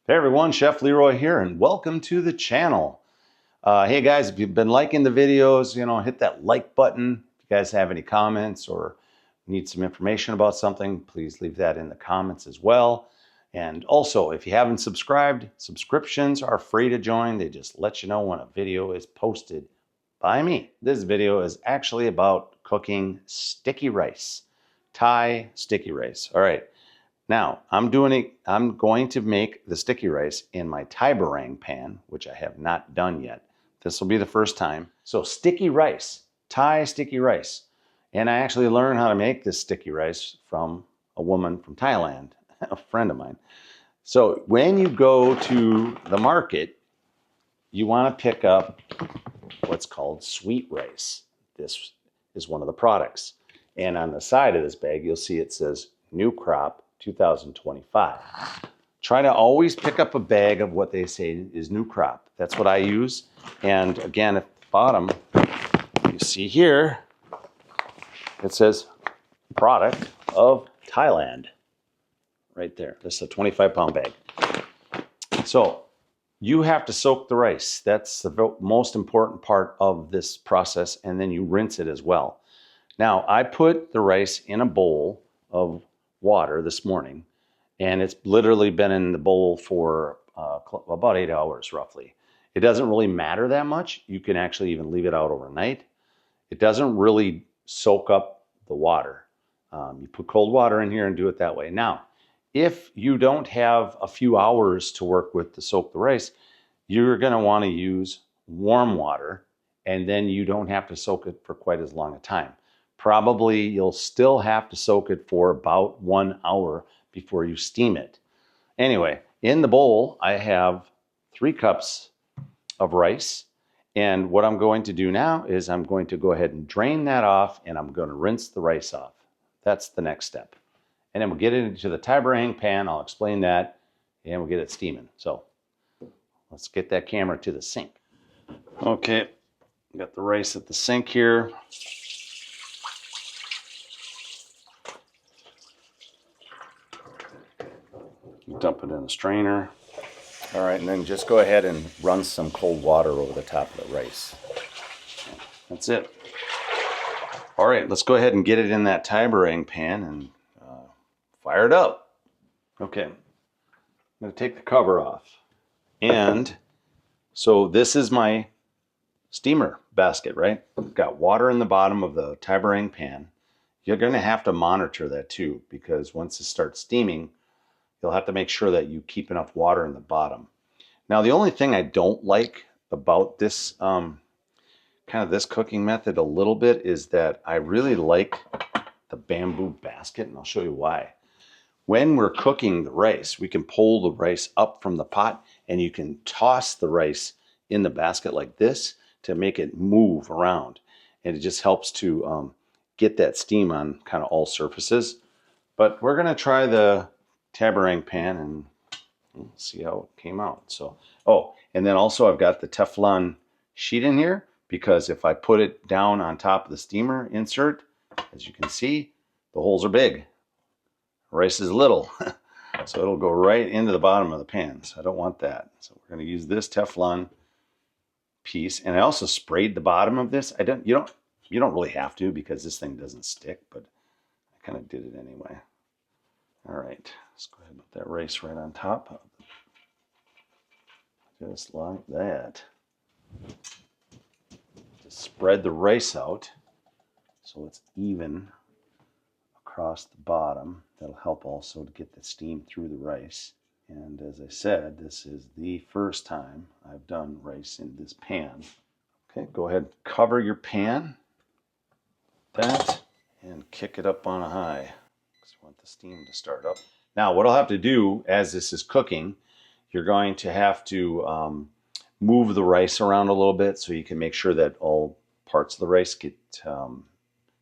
Hey everyone, Chef Leroy here, and welcome to the channel. Hey guys, if you've been liking the videos, hit that like button. If you guys have any comments or need some information about something, please leave that in the comments as well. And also, if you haven't subscribed, subscriptions are free to join. They just let you know when a video is posted by me. This video is actually about cooking sticky rice, Thai sticky rice. All right. Now, I'm going to make the sticky rice in my Tiborang pan, which I have not done yet. This will be the first time. So sticky rice, Thai sticky rice. And I actually learned how to make this sticky rice from a woman from Thailand, a friend of mine. So when you go to the market, you want to pick up what's called sweet rice. This is one of the products. And on the side of this bag, you'll see it says new crop 2025. Try to always pick up a bag of what they say is new crop. That's what I use. And again, at the bottom, you see here, it says product of Thailand. Right there. This is a 25-pound bag. So you have to soak the rice. That's the most important part of this process. And then you rinse it as well. Now, I put the rice in a bowl of water this morning, and it's literally been in the bowl for about 8 hours roughly. It doesn't really matter that much. You can actually even leave it out overnight. It doesn't really soak up the water. You put cold water in here and do it that way. Now, if you don't have a few hours to work with to soak the rice, you're going to want to use warm water, and then you don't have to soak it for quite as long a time. Probably you'll still have to soak it for about 1 hour before you steam it. Anyway, in the bowl, I have 3 cups of rice. And what I'm going to do now is I'm going to go ahead and drain that off, and I'm going to rinse the rice off. That's the next step. And then we'll get it into the Tiborang pan. I'll explain that, and we'll get it steaming. So let's get that camera to the sink. Okay, got the rice at the sink here. Dump it in a strainer. All right, and then just go ahead and run some cold water over the top of the rice. That's it. All right, let's go ahead and get it in that Tiborang pan and fire it up. Okay, I'm going to take the cover off. And so this is my steamer basket, right? I've got water in the bottom of the Tiborang pan. You're going to have to monitor that too, because once it starts steaming, you'll have to make sure that you keep enough water in the bottom. Now, the only thing I don't like about this this cooking method a little bit is that I really like the bamboo basket, and I'll show you why. When we're cooking the rice, we can pull the rice up from the pot, and you can toss the rice in the basket like this to make it move around. And it just helps to get that steam on kind of all surfaces. But we're going to try the Tiborang pan and see how it came out. So, oh, and then also I've got the Teflon sheet in here, because if I put it down on top of the steamer insert, as you can see, the holes are big. Rice is little, so it'll go right into the bottom of the pan. So I don't want that. So we're going to use this Teflon piece, and I also sprayed the bottom of this. You don't really have to, because this thing doesn't stick, but I kind of did it anyway. All right, let's go ahead and put that rice right on top. Just like that. Just spread the rice out so it's even across the bottom. That'll help also to get the steam through the rice. And as I said, this is the first time I've done rice in this pan. Okay, go ahead and cover your pan, that, and kick it up on a high. Want the steam to start up. Now, what I'll have to do as this is cooking, you're going to have to move the rice around a little bit so you can make sure that all parts of the rice get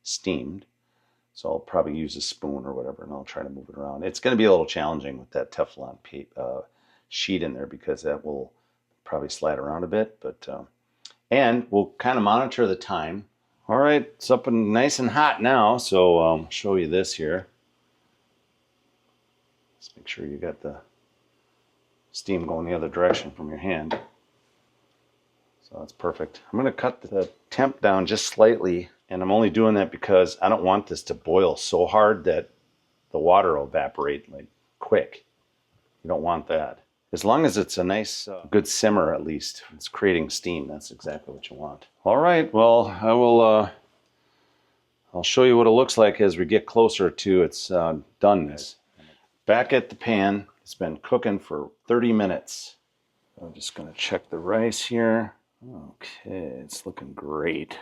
steamed. So I'll probably use a spoon or whatever, and I'll try to move it around. It's going to be a little challenging with that Teflon sheet in there, because that will probably slide around a bit. But and we'll kind of monitor the time. All right, it's up and nice and hot now, so I'll show you this here. Make sure you got the steam going the other direction from your hand. So that's perfect. I'm going to cut the temp down just slightly, and I'm only doing that because I don't want this to boil so hard that the water will evaporate like quick. You don't want that. As long as it's a nice, good simmer at least. It's creating steam. That's exactly what you want. All right, well, I'll show you what it looks like as we get closer to its doneness. Back at the pan, it's been cooking for 30 minutes. I'm just gonna check the rice here. Okay, it's looking great.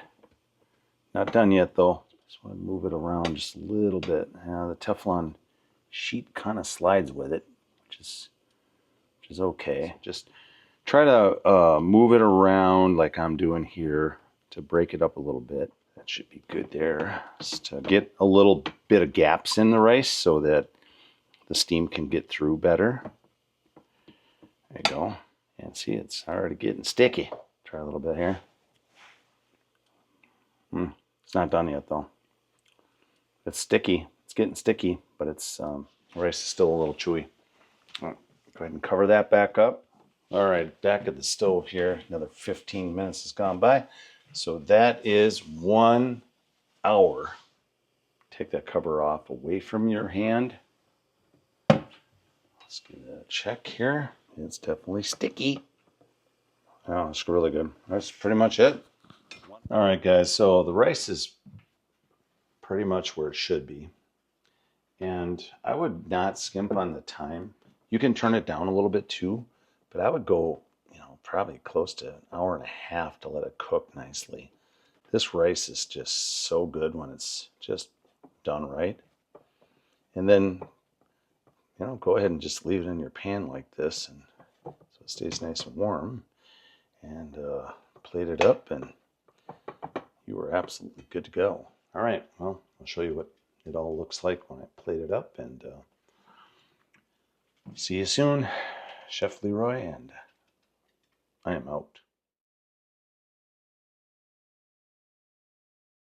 Not done yet though. Just want to move it around just a little bit. The Teflon sheet kind of slides with it, which is okay. Just try to move it around like I'm doing here to break it up a little bit. That should be good there. Just to get a little bit of gaps in the rice so that the steam can get through better. There you go. And see, it's already getting sticky. Try a little bit here. It's not done yet though. It's sticky. It's getting sticky, but it's the rice is still a little chewy. All right, go ahead and cover that back up. All right, back at the stove here. Another 15 minutes has gone by. So that is 1 hour. Take that cover off away from your hand. Let's give that a check here. It's definitely sticky. Oh, it's really good. That's pretty much it. All right, guys, so the rice is pretty much where it should be. And I would not skimp on the time. You can turn it down a little bit too, but I would go, probably close to an hour and a half to let it cook nicely. This rice is just so good when it's just done right. And then, go ahead and just leave it in your pan like this, and so it stays nice and warm. And plate it up, and you are absolutely good to go. All right, well, I'll show you what it all looks like when I plate it up, and see you soon. Chef Leroy, and I am out.